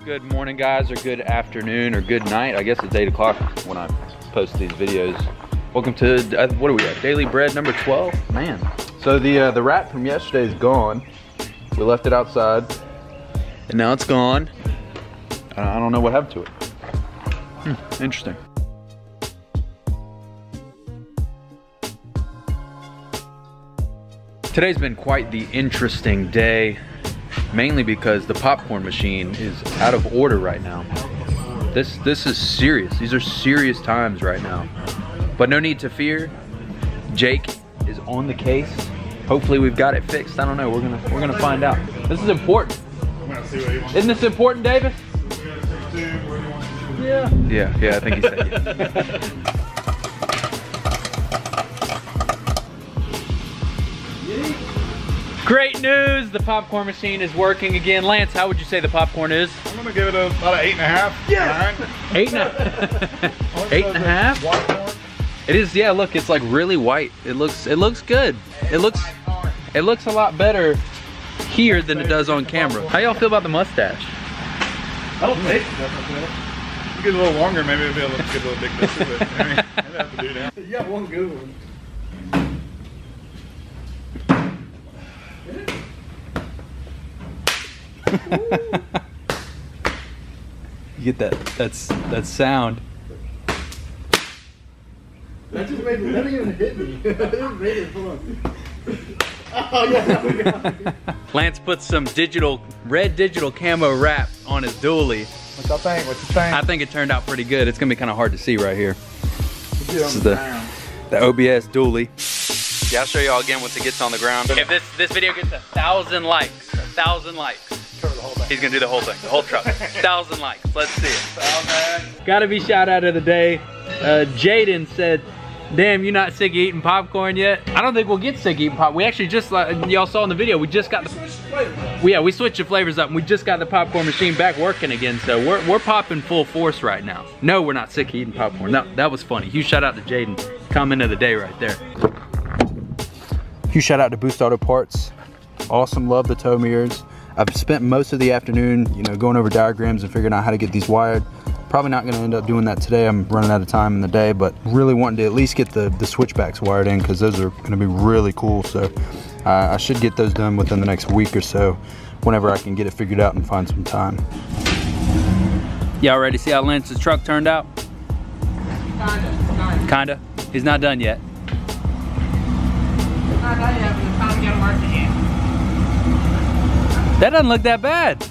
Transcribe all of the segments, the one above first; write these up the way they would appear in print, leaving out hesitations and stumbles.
Good morning, guys, or good afternoon, or good night. I guess it's 8 o'clock when I post these videos. Welcome to, what are we at? Daily bread number 12? Man. So the rat from yesterday is gone. We left it outside, and now it's gone. I don't know what happened to it. Interesting. Today's been quite the interesting day. Mainly because the popcorn machine is out of order right now. This is serious. These are serious times right now. But no need to fear. Jake is on the case. Hopefully we've got it fixed. I don't know. We're gonna find out. This is important. Isn't this important, Davis? Yeah. I think he said yeah. Great news, the popcorn machine is working again. Lance, how would you say the popcorn is? I'm gonna give it about an 8.5. Yeah. 8.5. 8.5? It is, yeah, look, it's like really white. It looks good. It looks a lot better here than it does on camera. How y'all feel about the mustache? I don't think so. You get a little longer, maybe it'll be a little big picture, but I mean, I'd have to do that. You got one good one. You get that sound. That just made me, that didn't even hit me. That just made it fun. Oh yeah. Lance put some red digital camo wrap on his dually. What y'all think? What you think? I think it turned out pretty good. It's gonna be kind of hard to see right here. This is the OBS dually. Yeah, I'll show y'all again once it gets on the ground. If this video gets 1,000 likes, 1,000 likes. He's gonna do the whole thing, the whole truck. 1,000 likes, let's see it. Gotta be shout out of the day. Jaden said, damn, you not sick of eating popcorn yet? I don't think we'll get sick of eating popcorn. We actually just, like y'all saw in the video, we just got we switched the flavors up and we just got the popcorn machine back working again. So we're popping full force right now. No, we're not sick of eating popcorn. No, that was funny. Huge shout out to Jaden. Comment of the day right there. Huge shout out to Boost Auto Parts. Awesome, love the tow mirrors. I've spent most of the afternoon, you know, going over diagrams and figuring out how to get these wired. Probably not gonna end up doing that today. I'm running out of time in the day, but really wanting to at least get the switchbacks wired in because those are gonna be really cool. So I should get those done within the next week or so, whenever I can get it figured out and find some time. Y'all ready to see how Lance's truck turned out? Kinda. He's not done yet. Not done yet, but it's time to get him working again. That doesn't look that bad.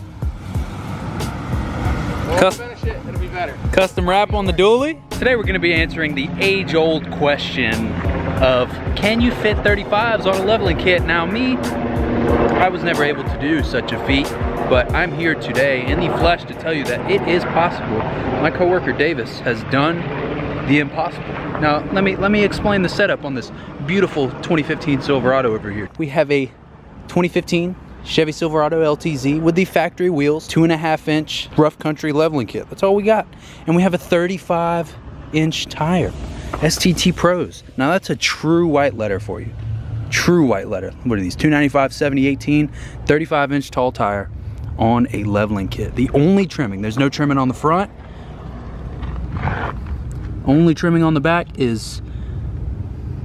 We'll finish it, it'll be better. Custom wrap on the dually. Today we're gonna be answering the age-old question of, can you fit 35s on a leveling kit? Now me, I was never able to do such a feat, but I'm here today in the flesh to tell you that it is possible. My coworker Davis has done the impossible. Now let me explain the setup on this beautiful 2015 Silverado over here. We have a 2015 Chevy Silverado LTZ with the factory wheels, 2.5-inch rough country leveling kit. That's all we got. And we have a 35-inch tire, STT Pros. Now that's a true white letter for you. True white letter. What are these? 295, 70, 18, 35-inch tall tire on a leveling kit. The only trimming, there's no trimming on the front. Only trimming on the back is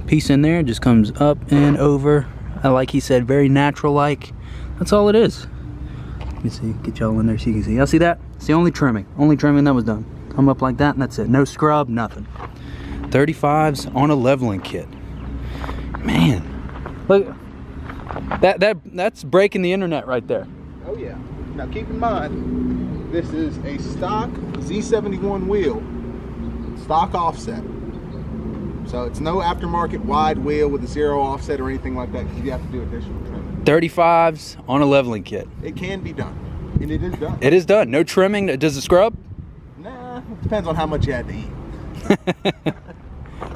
piece in there. It just comes up and over. Like he said, very natural-like. That's all it is. You can see, get y'all in there so you can see. Y'all see that? It's the only trimming that was done. Come up like that and that's it. No scrub, nothing. 35s on a leveling kit. Man, look, that's breaking the internet right there. Oh yeah. Now keep in mind, this is a stock Z71 wheel, stock offset. So it's no aftermarket wide wheel with a 0 offset or anything like that, because you have to do additional trimming. 35s on a leveling kit. It can be done, and it is done. It is done. No trimming. Does it scrub? Nah, it depends on how much you had to eat.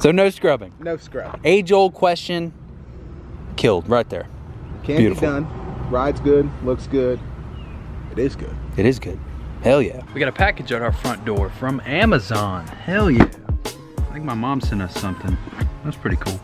So no scrubbing. No scrub. Age-old question, killed right there. Can Beautiful. be done. Rides good, looks good. It is good. It is good. Hell yeah. We got a package at our front door from Amazon. Hell yeah. I think my mom sent us something. That's pretty cool.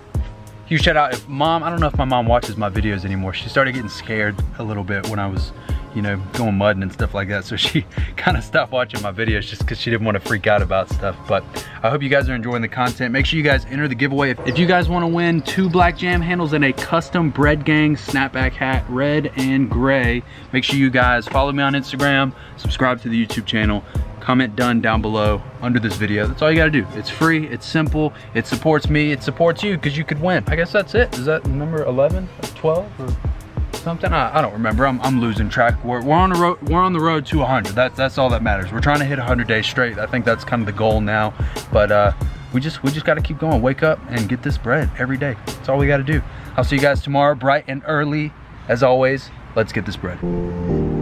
huge shout out. If mom, I don't know if my mom watches my videos anymore. She started getting scared a little bit when I was, you know, going mudding and stuff like that. So she kind of stopped watching my videos just because she didn't want to freak out about stuff. But I hope you guys are enjoying the content. Make sure you guys enter the giveaway. If you guys want to win 2 black jam handles and a custom Bread Gang snapback hat, red and gray, make sure you guys follow me on Instagram, subscribe to the YouTube channel, comment done down below under this video. That's all you gotta do. It's free, it's simple, it supports me, it supports you, because you could win. I guess that's it. Is that number 11 or 12 or something? I don't remember. I'm losing track. We're on the road to 100. That's all that matters. We're trying to hit 100 days straight. I think that's kind of the goal now. But we just gotta keep going. Wake up and get this bread every day. That's all we gotta do. I'll see you guys tomorrow bright and early. As always, let's get this bread.